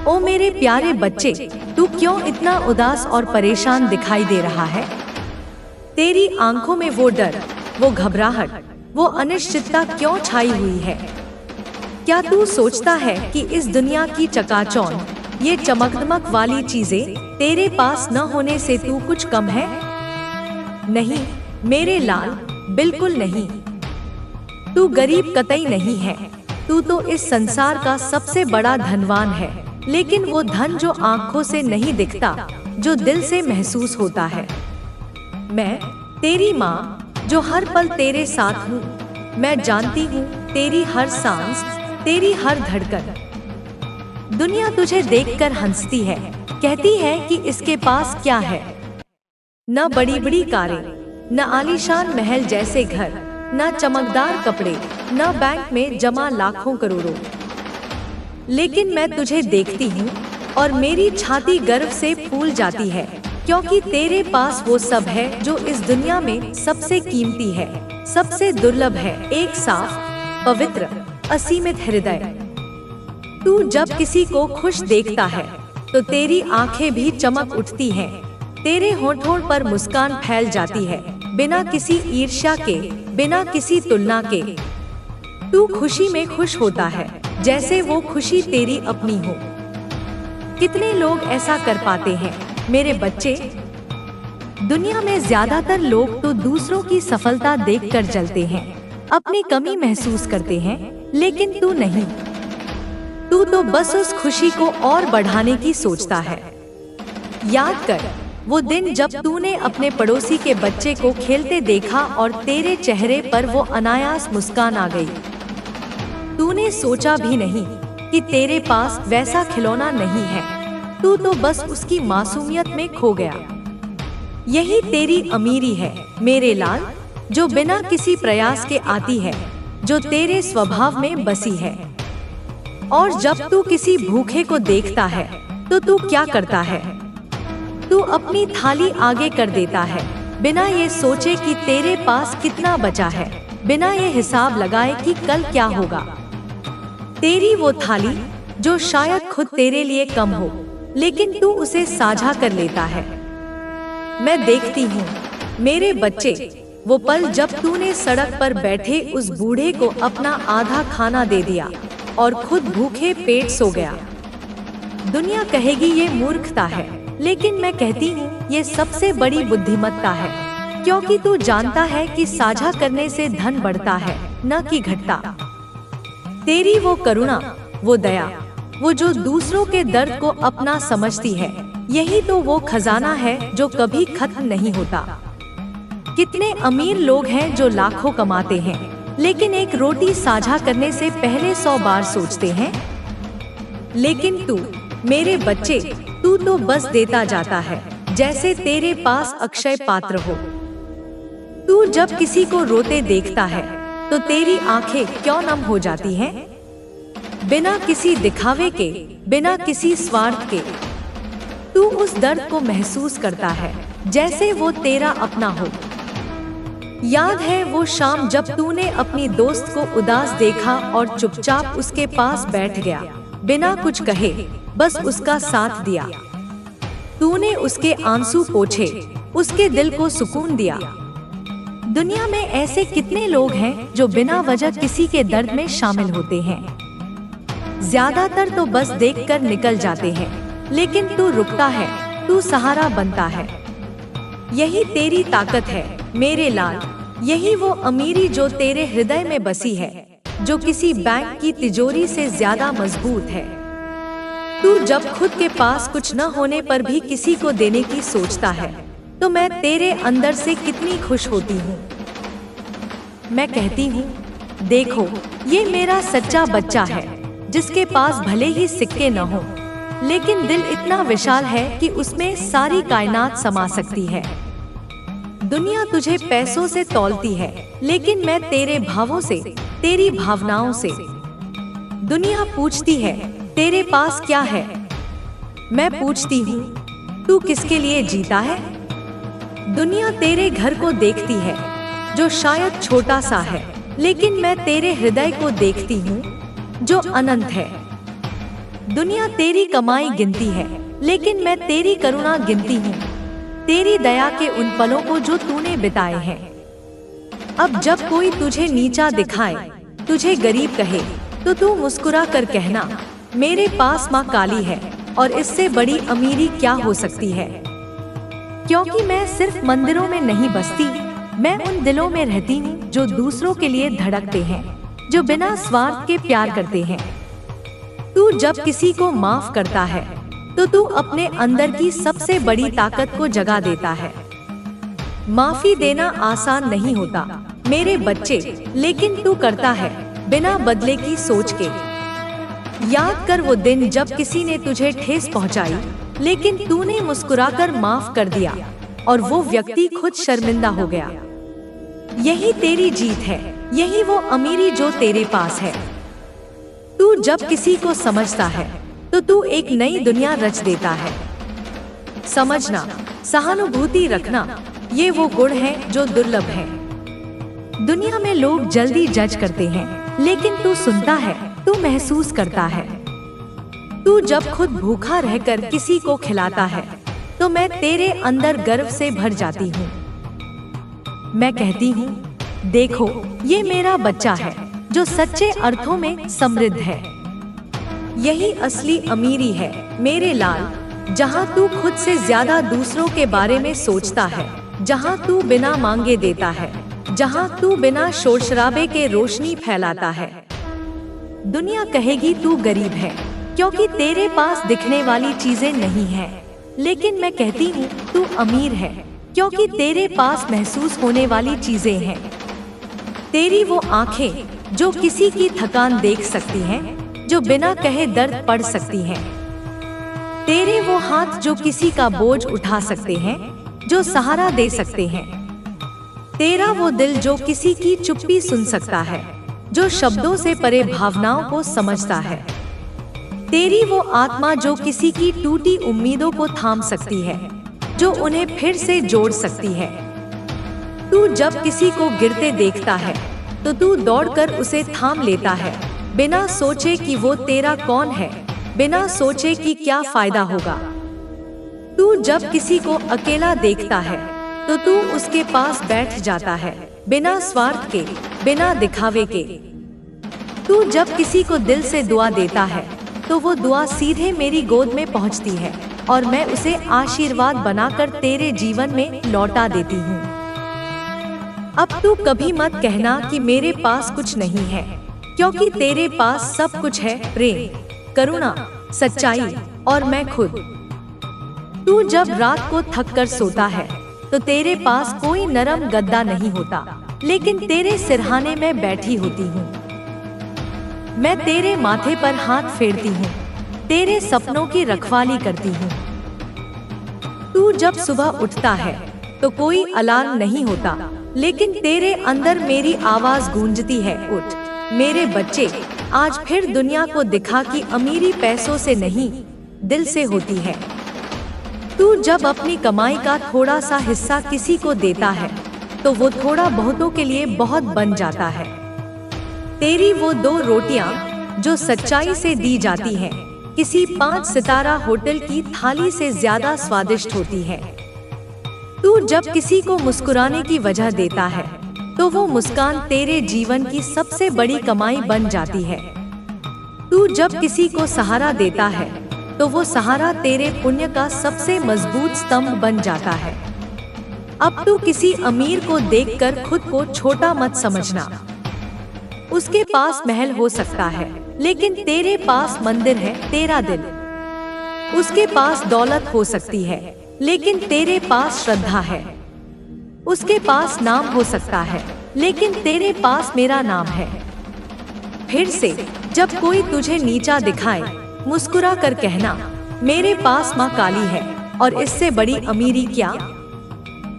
ओ मेरे प्यारे बच्चे, तू क्यों इतना उदास और परेशान दिखाई दे रहा है? तेरी आंखों में वो डर, वो घबराहट, वो अनिश्चितता क्यों छाई हुई है? क्या तू सोचता है कि इस दुनिया की चकाचौंध, ये चमक-दमक वाली चीजें तेरे पास न होने से तू कुछ कम है? नहीं मेरे लाल, बिल्कुल नहीं। तू गरीब कतई नहीं है। तू तो इस संसार का सबसे बड़ा धनवान है, लेकिन वो धन जो आंखों से नहीं दिखता, जो दिल से महसूस होता है। मैं तेरी माँ, जो हर पल तेरे साथ हूँ। मैं जानती हूँ तेरी हर सांस, तेरी हर धड़कन। दुनिया तुझे देखकर हंसती है, कहती है कि इसके पास क्या है। न बड़ी बड़ी कारें, न आलीशान महल जैसे घर, न चमकदार कपड़े, न बैंक में जमा लाखों करोड़ों। लेकिन मैं तुझे देखती हूँ और मेरी छाती गर्व से फूल जाती है, क्योंकि तेरे पास वो सब है जो इस दुनिया में सबसे कीमती है, सबसे दुर्लभ है। एक साफ, पवित्र, असीमित हृदय। तू जब किसी को खुश देखता है तो तेरी आंखें भी चमक उठती हैं, तेरे होठों पर मुस्कान फैल जाती है, बिना किसी ईर्ष्या के, बिना किसी तुलना के। तू खुशी में खुश होता है, जैसे वो खुशी तेरी अपनी हो। कितने लोग ऐसा कर पाते हैं मेरे बच्चे? दुनिया में ज्यादातर लोग तो दूसरों की सफलता देखकर जलते हैं, अपनी कमी महसूस करते हैं, लेकिन तू नहीं। तू तो बस उस खुशी को और बढ़ाने की सोचता है। याद कर वो दिन जब तूने अपने पड़ोसी के बच्चे को खेलते देखा और तेरे चेहरे पर वो अनायास मुस्कान आ गई। तूने सोचा भी नहीं कि तेरे पास वैसा खिलौना नहीं है, तू तो बस उसकी मासूमियत में खो गया। यही तेरी अमीरी है मेरे लाल, जो बिना किसी प्रयास के आती है, जो तेरे स्वभाव में बसी है। और जब तू किसी भूखे को देखता है तो तू क्या करता है? तू अपनी थाली आगे कर देता है, बिना ये सोचे कि तेरे पास कितना बचा है, बिना ये हिसाब लगाए कि कल क्या होगा। तेरी वो थाली जो शायद खुद तेरे लिए कम हो, लेकिन तू उसे साझा कर लेता है। मैं देखती हूँ मेरे बच्चे, वो पल जब तूने सड़क पर बैठे उस बूढ़े को अपना आधा खाना दे दिया और खुद भूखे पेट सो गया। दुनिया कहेगी ये मूर्खता है, लेकिन मैं कहती हूँ ये सबसे बड़ी बुद्धिमत्ता है, क्योंकि तू जानता है कि साझा करने से धन बढ़ता है, न कि घटता। तेरी वो करुणा, वो दया, वो जो दूसरों के दर्द को अपना समझती है, यही तो वो खजाना है जो कभी खत्म नहीं होता। कितने अमीर लोग हैं जो लाखों कमाते हैं, लेकिन एक रोटी साझा करने से पहले 100 बार सोचते हैं। लेकिन तू मेरे बच्चे, तू तो बस देता जाता है, जैसे तेरे पास अक्षय पात्र हो। तू जब किसी को रोते देखता है तो तेरी आंखें क्यों नम हो जाती हैं? बिना किसी दिखावे के, बिना किसी स्वार्थ के, तू उस दर्द को महसूस करता है जैसे वो तेरा अपना हो। याद है वो शाम जब तूने अपनी दोस्त को उदास देखा और चुपचाप उसके पास बैठ गया, बिना कुछ कहे, बस उसका साथ दिया। तूने उसके आंसू पोंछे, उसके दिल को सुकून दिया। दुनिया में ऐसे कितने लोग हैं जो बिना वजह किसी के दर्द में शामिल होते हैं। ज्यादातर तो बस देखकर निकल जाते हैं, लेकिन तू रुकता है, तू सहारा बनता है। यही तेरी ताकत है मेरे लाल, यही वो अमीरी जो तेरे हृदय में बसी है, जो किसी बैंक की तिजोरी से ज्यादा मजबूत है। तू जब खुद के पास कुछ न होने पर भी किसी को देने की सोचता है, तो मैं तेरे अंदर से कितनी खुश होती हूँ। मैं कहती हूँ, देखो ये मेरा सच्चा बच्चा है, जिसके पास भले ही सिक्के न हो, लेकिन दिल इतना विशाल है कि उसमें सारी कायनात समा सकती है। दुनिया तुझे पैसों से तौलती है, लेकिन मैं तेरे भावों से, तेरी भावनाओं से। दुनिया पूछती है तेरे पास क्या है? मैं पूछती हूँ तू किसके लिए जीता है? दुनिया तेरे घर को देखती है, जो शायद छोटा सा है, लेकिन मैं तेरे हृदय को देखती हूँ, जो अनंत है। दुनिया तेरी कमाई गिनती है, लेकिन मैं तेरी करुणा गिनती हूँ, तेरी दया के उन पलों को जो तूने बिताए हैं। अब जब कोई तुझे नीचा दिखाए, तुझे गरीब कहे, तो तू मुस्कुरा कर कहना, मेरे पास माँ काली है और इससे बड़ी अमीरी क्या हो सकती है। क्योंकि मैं सिर्फ मंदिरों में नहीं बसती, मैं उन दिलों में रहती हूँ जो दूसरों के लिए धड़कते हैं, जो बिना स्वार्थ के प्यार करते हैं। तू जब किसी को माफ करता है तो तू अपने अंदर की सबसे बड़ी ताकत को जगा देता है। माफी देना आसान नहीं होता मेरे बच्चे, लेकिन तू करता है बिना बदले की सोच के। याद कर वो दिन जब किसी ने तुझे ठेस पहुंचाई, लेकिन तूने मुस्कुराकर माफ कर दिया और वो व्यक्ति खुद शर्मिंदा हो गया। यही तेरी जीत है, यही वो अमीरी जो तेरे पास है। तू जब किसी को समझता है तो तू एक नई दुनिया रच देता है। समझना, सहानुभूति रखना, ये वो गुण हैं जो दुर्लभ हैं। दुनिया में लोग जल्दी जज करते हैं, लेकिन तू सुनता है, तू महसूस करता है। तू जब खुद भूखा रहकर किसी को खिलाता है तो मैं तेरे अंदर गर्व से भर जाती हूँ। मैं कहती हूँ, देखो ये मेरा बच्चा है जो सच्चे अर्थों में समृद्ध है। यही असली अमीरी है मेरे लाल, जहाँ तू खुद से ज्यादा दूसरों के बारे में सोचता है, जहाँ तू बिना मांगे देता है, जहाँ तू बिना शोर शराबे के रोशनी फैलाता है। दुनिया कहेगी तू गरीब है क्योंकि तेरे पास दिखने वाली चीजें नहीं है, लेकिन मैं कहती हूँ तू अमीर है क्योंकि तेरे पास महसूस होने वाली चीजें हैं। तेरी वो आंखें जो किसी की थकान देख सकती हैं, जो बिना कहे दर्द पढ़ सकती हैं। तेरे वो हाथ जो किसी का बोझ उठा सकते हैं, जो सहारा दे सकते हैं। तेरा वो दिल जो किसी की चुप्पी सुन सकता है, जो शब्दों से परे भावनाओं को समझता है। तेरी वो आत्मा जो किसी की टूटी उम्मीदों को थाम सकती है, जो उन्हें फिर से जोड़ सकती है। तू जब किसी को गिरते देखता है तो तू दौड़कर उसे थाम लेता है, बिना सोचे कि वो तेरा कौन है, बिना सोचे कि क्या फायदा होगा। तू जब किसी को अकेला देखता है तो तू उसके पास बैठ जाता है, बिना स्वार्थ के, बिना दिखावे के। तू जब किसी को दिल से दुआ देता है तो वो दुआ सीधे मेरी गोद में पहुंचती है और मैं उसे आशीर्वाद बनाकर तेरे जीवन में लौटा देती हूँ। अब तू कभी मत कहना कि मेरे पास कुछ नहीं है, क्योंकि तेरे पास सब कुछ है, प्रेम, करुणा, सच्चाई और मैं खुद। तू जब रात को थक कर सोता है तो तेरे पास कोई नरम गद्दा नहीं होता, लेकिन तेरे सिरहाने में बैठी होती हूँ। मैं तेरे माथे पर हाथ फेरती हूँ, तेरे सपनों की रखवाली करती हूँ। तू जब सुबह उठता है तो कोई अलार्म नहीं होता, लेकिन तेरे अंदर मेरी आवाज गूंजती है, उठ मेरे बच्चे, आज फिर दुनिया को दिखा कि अमीरी पैसों से नहीं, दिल से होती है। तू जब अपनी कमाई का थोड़ा सा हिस्सा किसी को देता है तो वो थोड़ा बहुतों के लिए बहुत बन जाता है। तेरी वो 2 रोटियां जो सच्चाई से दी जाती हैं, किसी 5 सितारा होटल की थाली से ज्यादा स्वादिष्ट होती है। तू जब किसी को मुस्कुराने की वजह देता है तो वो मुस्कान तेरे जीवन की सबसे बड़ी कमाई बन जाती है। तू जब किसी को सहारा देता है तो वो सहारा तेरे पुण्य का सबसे मजबूत स्तंभ बन जाता है। अब तू किसी अमीर को देखकर खुद को छोटा मत समझना। उसके पास महल हो सकता है, लेकिन तेरे पास मंदिर है, तेरा दिल। उसके पास दौलत हो सकती है, लेकिन तेरे पास श्रद्धा है। उसके पास नाम हो सकता है, लेकिन तेरे पास मेरा नाम है। फिर से जब कोई तुझे नीचा दिखाए, मुस्कुरा कर कहना, मेरे पास माँ काली है और इससे बड़ी अमीरी क्या।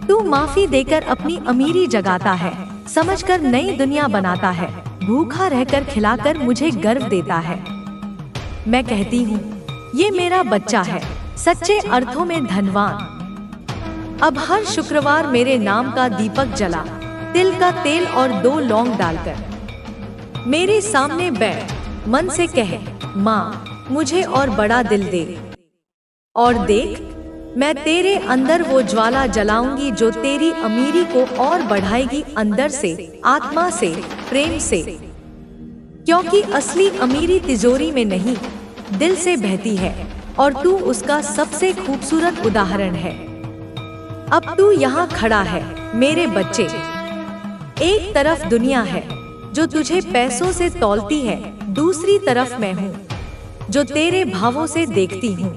तू माफी देकर अपनी अमीरी जगाता है, समझकर नई दुनिया बनाता है, भूखा रहकर खिलाकर मुझे गर्व देता है। मैं कहती हूँ, ये मेरा बच्चा है, सच्चे अर्थों में धनवान। अब हर शुक्रवार मेरे नाम का दीपक जला, तिल का तेल और 2 लौंग डालकर मेरे सामने बैठ, मन से कहे, माँ मुझे और बड़ा दिल दे। और देख, मैं तेरे अंदर वो ज्वाला जलाऊंगी जो तेरी अमीरी को और बढ़ाएगी, अंदर से, आत्मा से, प्रेम से। क्योंकि असली अमीरी तिजोरी में नहीं, दिल से बहती है, और तू उसका सबसे खूबसूरत उदाहरण है। अब तू यहाँ खड़ा है मेरे बच्चे। एक तरफ दुनिया है जो तुझे पैसों से तौलती है, दूसरी तरफ मैं हूँ जो तेरे भावों से देखती हूँ।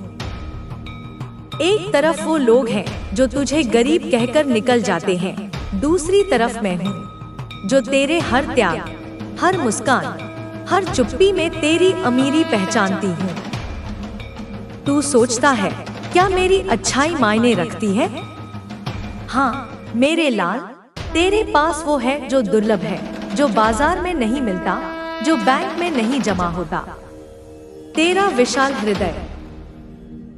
एक तरफ वो लोग हैं जो तुझे गरीब कहकर निकल जाते हैं, दूसरी तरफ मैं हूँ जो तेरे हर त्याग, हर मुस्कान, हर चुप्पी में तेरी अमीरी पहचानती हूँ। तू सोचता है क्या मेरी अच्छाई मायने रखती है? हाँ मेरे लाल, तेरे पास वो है जो दुर्लभ है, जो बाजार में नहीं मिलता, जो बैंक में नहीं जमा होता। तेरा विशाल हृदय।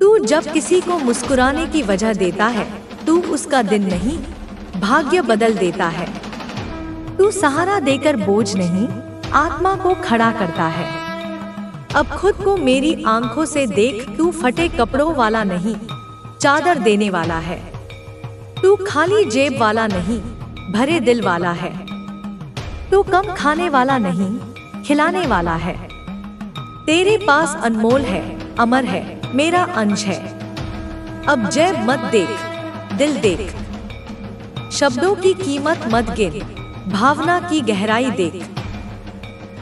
तू जब किसी को मुस्कुराने की वजह देता है, तू उसका दिन नहीं, भाग्य बदल देता है। तू सहारा देकर बोझ नहीं, आत्मा को खड़ा करता है। अब खुद को मेरी आंखों से देख, तू फटे कपड़ों वाला नहीं, चादर देने वाला है। तू खाली जेब वाला नहीं, भरे दिल वाला है। तू कम खाने वाला नहीं, खिलाने वाला है। तेरे पास अनमोल है, अमर है, मेरा अंश है। अब जेब मत देख, दिल देख। शब्दों की कीमत मत गिन, भावना की गहराई देख।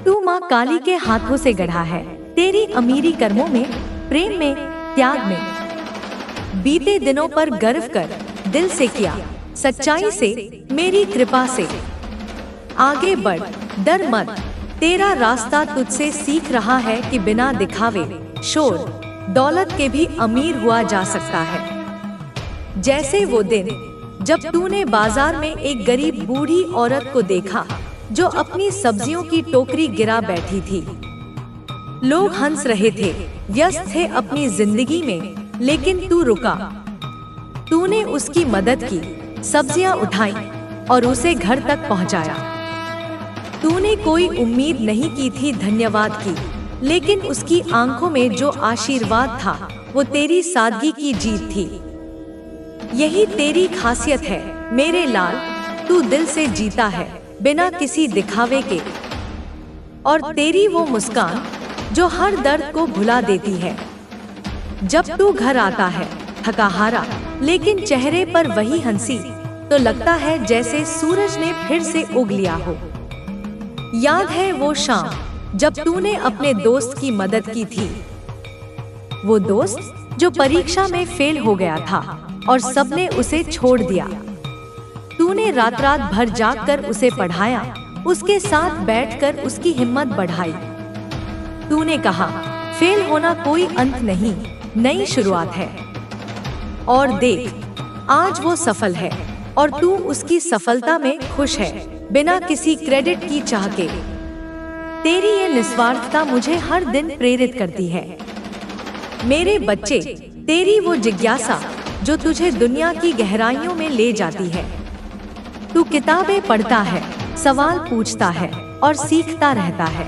तू माँ काली के हाथों से गढ़ा है, तेरी अमीरी कर्मों में, प्रेम में, त्याग में। बीते दिनों पर गर्व कर, दिल से किया, सच्चाई से, मेरी कृपा से। आगे बढ़, डर मत, तेरा रास्ता तुझसे सीख रहा है कि बिना दिखावे, शोर, दौलत के भी अमीर हुआ जा सकता है। जैसे वो दिन जब तूने बाजार में एक गरीब बूढ़ी औरत को देखा जो अपनी सब्जियों की टोकरी गिरा बैठी थी। लोग हंस रहे थे, व्यस्त थे अपनी जिंदगी में, लेकिन तू रुका। तूने उसकी मदद की, सब्जियां उठाई और उसे घर तक पहुंचाया। तूने कोई उम्मीद नहीं की थी धन्यवाद की, लेकिन उसकी आंखों में जो आशीर्वाद था वो तेरी सादगी की जीत थी। यही तेरी खासियत है मेरे लाल, तू दिल से जीता है बिना किसी दिखावे के। और तेरी वो मुस्कान जो हर दर्द को भुला देती है। जब तू घर आता है थका हारा, लेकिन चेहरे पर वही हंसी, तो लगता है जैसे सूरज ने फिर से उग लिया हो। याद है वो शाम जब तूने अपने दोस्त की मदद की थी, वो दोस्त जो परीक्षा में फेल हो गया था और सबने उसे छोड़ दिया। तूने रात रात भर जागकर उसे पढ़ाया, उसके साथ बैठकर उसकी हिम्मत बढ़ाई। तूने कहा फेल होना कोई अंत नहीं, नई शुरुआत है। और देख, आज वो सफल है और तू उसकी सफलता में खुश है, बिना किसी क्रेडिट की चाह के। तेरी ये निस्वार्थता मुझे हर दिन प्रेरित करती है। मेरे बच्चे, तेरी वो जिज्ञासा जो तुझे दुनिया की गहराइयों में ले जाती है। तू किताबें पढ़ता है, सवाल पूछता है और सीखता रहता है।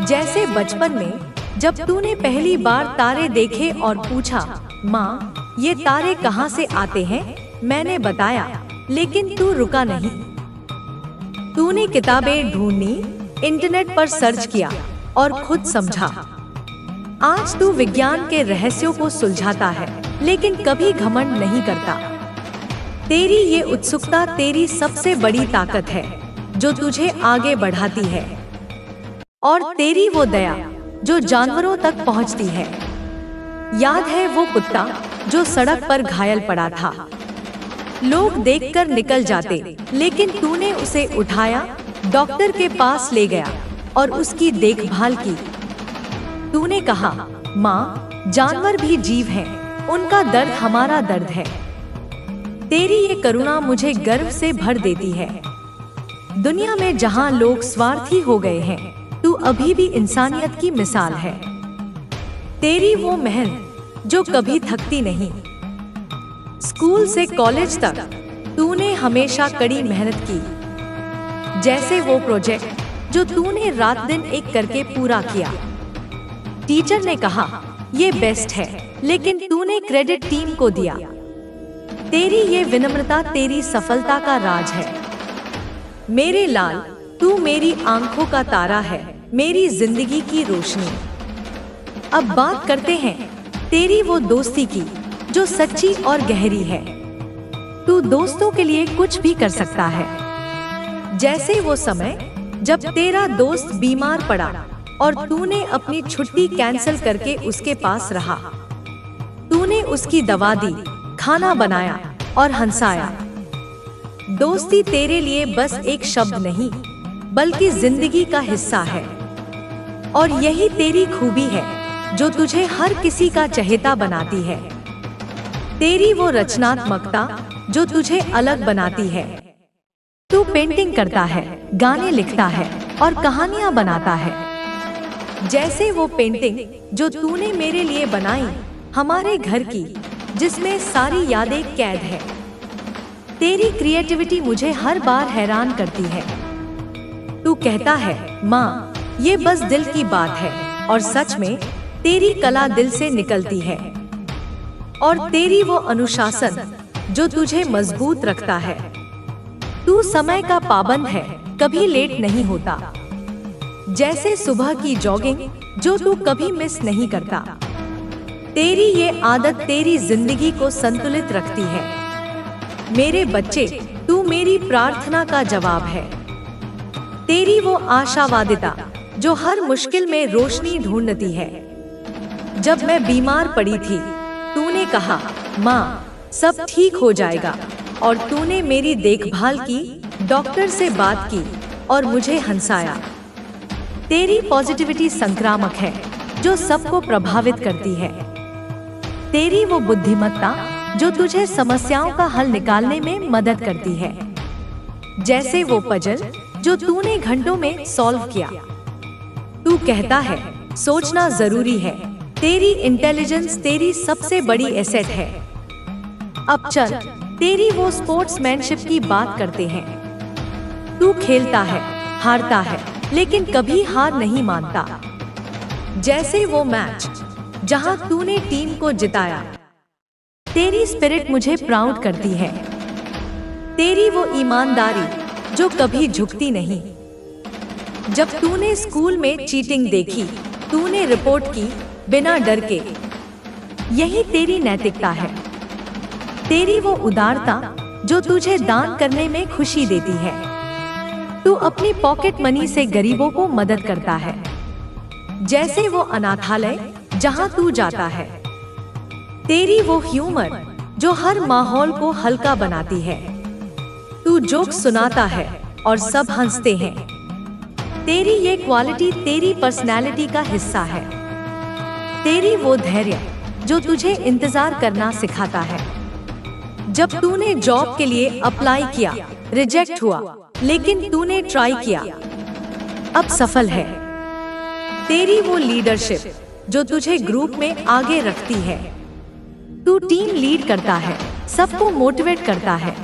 जैसे बचपन में जब तूने पहली बार तारे देखे और पूछा, माँ ये तारे कहाँ से आते हैं? मैंने बताया, लेकिन तू रुका नहीं। तूने किताबें ढूंढी, इंटरनेट पर सर्च किया और खुद समझा। आज तू विज्ञान के रहस्यों को सुलझाता है, लेकिन कभी घमंड नहीं करता। तेरी ये उत्सुकता तेरी सबसे बड़ी ताकत है जो तुझे आगे बढ़ाती है। और तेरी वो दया जो जानवरों तक पहुंचती है। याद है वो कुत्ता जो सड़क पर घायल पड़ा था? लोग देखकर निकल जाते, लेकिन तूने उसे उठाया, डॉक्टर के पास ले गया और उसकी देखभाल की। तूने कहा, माँ जानवर भी जीव हैं, उनका दर्द हमारा दर्द है। तेरी ये करुणा मुझे गर्व से भर देती है। दुनिया में जहाँ लोग स्वार्थी हो गए हैं, तू अभी भी इंसानियत की मिसाल है। तेरी वो मेहनत जो कभी थकती नहीं। स्कूल से कॉलेज तक तूने हमेशा कड़ी मेहनत की। जैसे वो प्रोजेक्ट जो तूने रात दिन एक करके पूरा किया। टीचर ने कहा, ये बेस्ट है, लेकिन तूने क्रेडिट टीम को दिया। तेरी ये विनम्रता तेरी सफलता का राज है। मेरे लाल, तू मेरी आंखों का तारा है, मेरी जिंदगी की रोशनी। अब बात करते हैं तेरी वो दोस्ती की जो सच्ची और गहरी है। तू दोस्तों के लिए कुछ भी कर सकता है। जैसे वो समय जब तेरा दोस्त बीमार पड़ा और तूने अपनी छुट्टी कैंसिल करके उसके पास रहा। तूने उसकी दवा दी, खाना बनाया और हंसाया। दोस्ती तेरे लिए बस एक शब्द नहीं, बल्कि जिंदगी का हिस्सा है। और यही तेरी खूबी है जो तुझे हर किसी का चहेता बनाती है। तेरी वो रचनात्मकता जो तुझे अलग बनाती है। तू पेंटिंग करता है, गाने लिखता है और कहानियां बनाता है। जैसे वो पेंटिंग जो तूने मेरे लिए बनाई, हमारे घर की, जिसमें सारी यादें कैद है। तेरी क्रिएटिविटी मुझे हर बार हैरान करती है। तू कहता है, माँ, ये बस दिल की बात है, और सच में तेरी कला दिल से निकलती है। और तेरी वो अनुशासन जो तुझे मजबूत रखता है। तू समय का पाबंद है, कभी लेट नहीं होता। जैसे सुबह की जॉगिंग जो तू कभी मिस नहीं करता। तेरी ये आदत तेरी जिंदगी को संतुलित रखती है। मेरे बच्चे, तू मेरी प्रार्थना का जवाब है। तेरी वो आशावादिता जो हर मुश्किल में रोशनी ढूंढती है। जब मैं बीमार पड़ी थी, तूने कहा, माँ, सब ठीक हो जाएगा, और तूने मेरी देखभाल की, डॉक्टर से बात की और मुझे हंसाया। तेरी पॉजिटिविटी संक्रामक है जो सबको प्रभावित करती है। तेरी वो बुद्धिमत्ता जो तुझे समस्याओं का हल निकालने में मदद करती है। जैसे वो पजल जो तूने घंटों में सॉल्व किया। तू कहता है, सोचना जरूरी है। तेरी इंटेलिजेंस तेरी सबसे बड़ी एसेट है। अब चल, तेरी वो स्पोर्ट्समैनशिप की बात करते हैं। तू खेलता है, हारता है, लेकिन कभी हार नहीं मानता। जैसे वो मैच जहां तूने टीम को जिताया। तेरी स्पिरिट मुझे प्राउड करती है। तेरी वो ईमानदारी जो कभी झुकती नहीं। जब तूने स्कूल में चीटिंग देखी, तूने रिपोर्ट की बिना डर के। यही तेरी नैतिकता है। तेरी वो उदारता जो तुझे दान करने में खुशी देती है। तू अपनी पॉकेट मनी से गरीबों को मदद करता है। जैसे वो अनाथालय जहां तू जाता है। तेरी वो ह्यूमर जो हर माहौल को हल्का बनाती है। तू जोक सुनाता है और सब हंसते हैं। तेरी ये क्वालिटी तेरी पर्सनैलिटी का हिस्सा है। तेरी वो धैर्य जो तुझे इंतजार करना सिखाता है। जब तूने जॉब के लिए अप्लाई किया, रिजेक्ट हुआ, लेकिन तूने ट्राई किया, अब सफल है। तेरी वो लीडरशिप जो तुझे ग्रुप में आगे रखती है। तू टीम लीड करता है, सबको मोटिवेट करता है।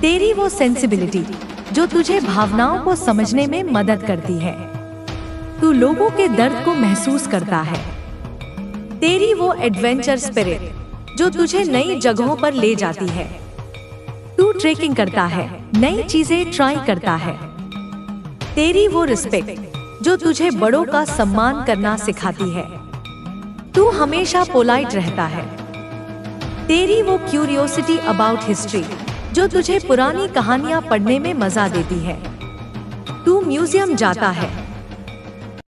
तेरी वो सेंसिबिलिटी जो तुझे भावनाओं को समझने में मदद करती है। तू लोगों के दर्द को महसूस करता है। तेरी वो एडवेंचर स्पिरिट जो तुझे नई जगहों पर ले जाती है। तू ट्रेकिंग करता है, नई चीजें ट्राई करता है। तेरी वो रिस्पेक्ट जो तुझे बड़ों का सम्मान करना सिखाती है। तू हमेशा पोलाइट रहता है। तेरी वो क्यूरियोसिटी अबाउट हिस्ट्री जो तुझे पुरानी कहानियां पढ़ने में मजा देती है। तू म्यूजियम जाता है।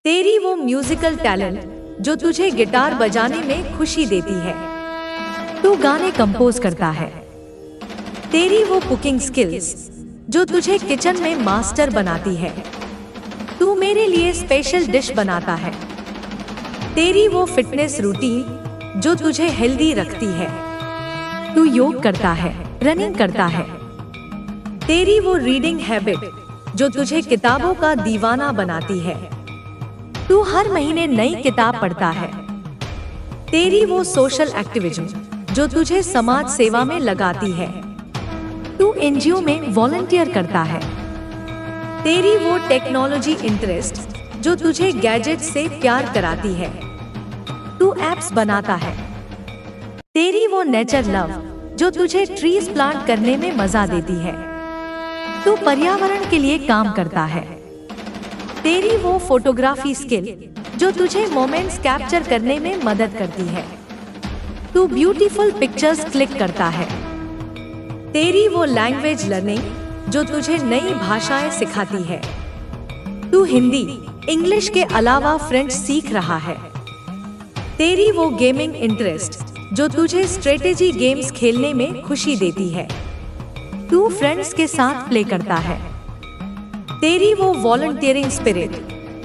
तेरी वो म्यूजिकल टैलेंट जो तुझे गिटार बजाने में खुशी देती है। तू गाने कंपोज करता है। तेरी वो कुकिंग स्किल्स जो तुझे किचन में मास्टर बनाती है। तू मेरे लिए स्पेशल डिश बनाता है। तेरी वो फिटनेस रूटीन जो तुझे हेल्दी रखती है। तू योग करता है, रनिंग करता है। तेरी वो रीडिंग हैबिट जो तुझे किताबों का दीवाना बनाती है। तू हर महीने नई किताब पढ़ता है। तेरी वो सोशल एक्टिविज्म जो तुझे समाज सेवा में लगाती है। तू एनजीओ में वॉलंटियर करता है। तेरी वो टेक्नोलॉजी इंटरेस्ट जो तुझे गैजेट से प्यार कराती है। तू एप्स बनाता है। तेरी वो नेचर लव जो तुझे ट्रीज प्लांट करने में मजा देती है। तू पर्यावरण के लिए काम करता है। तेरी वो फोटोग्राफी स्किल जो तुझे मोमेंट्स कैप्चर करने में मदद करती है। तू ब्यूटीफुल पिक्चर्स क्लिक करता है। तेरी वो लैंग्वेज लर्निंग जो तुझे नई भाषाएं सिखाती है। तू हिंदी, इंग्लिश के अलावा फ्रेंच सीख रहा है। तेरी वो गेमिंग इंटरेस्ट जो तुझे स्ट्रेटेजी गेम्स खेलने में खुशी देती है। तू फ्रेंड्स के साथ प्ले करता है। तेरी वो वॉलंटियरिंग स्पिरिट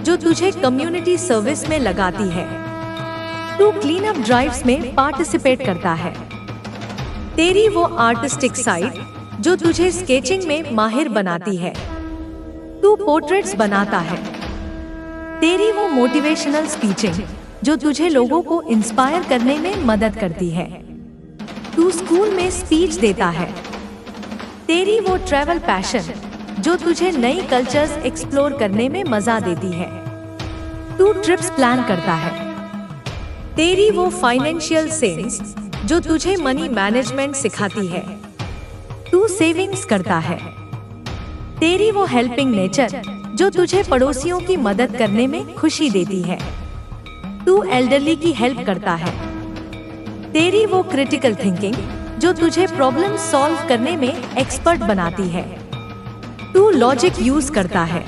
जो तुझे कम्युनिटी सर्विस में लगाती है। तू क्लीन अप ड्राइव्स में पार्टिसिपेट करता है। तेरी वो आर्टिस्टिक साइड जो तुझे स्केचिंग में माहिर बनाती है। तू पोर्ट्रेट्स बनाता है। तेरी वो मोटिवेशनल स्पीचिंग जो तुझे लोगों को इंस्पायर करने में मदद करती है। तू स्कूल में स्पीच देता है। तेरी वो ट्रैवल पैशन जो तुझे नई कल्चर्स एक्सप्लोर करने में मजा देती है। तू ट्रिप्स प्लान करता है। तेरी वो फाइनेंशियल सेंस जो तुझे मनी मैनेजमेंट सिखाती है। तू सेविंग्स करता है। तेरी वो हेल्पिंग नेचर जो तुझे पड़ोसियों की मदद करने में खुशी देती है। तू एल्डरली की हेल्प करता है। तेरी वो क्रिटिकल थिंकिंग जो तुझे प्रॉब्लम सॉल्व करने में एक्सपर्ट बनाती है। तू लॉजिक यूज करता है।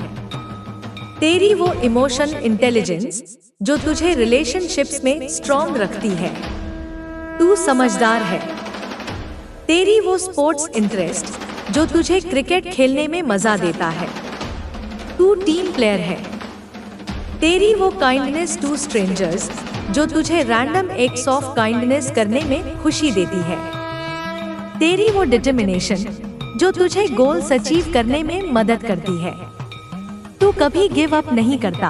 तेरी वो इमोशन इंटेलिजेंस जो तुझे रिलेशनशिप्स में स्ट्रॉन्ग रखती है। तू समझदार है। तेरी वो स्पोर्ट्स इंटरेस्ट जो तुझे क्रिकेट खेलने में मजा देता है। तू टीम प्लेयर है। तेरी वो काइंडनेस टू स्ट्रेंजर्स जो तुझे रैंडम एक्ट्स ऑफ काइंडनेस करने में खुशी देती है। तेरी वो डिटर्मिनेशन जो तुझे गोल्स अचीव करने में मदद करती है। तू कभी गिव अप नहीं करता।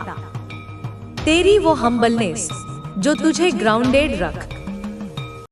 तेरी वो हम्बलनेस जो तुझे ग्राउंडेड रख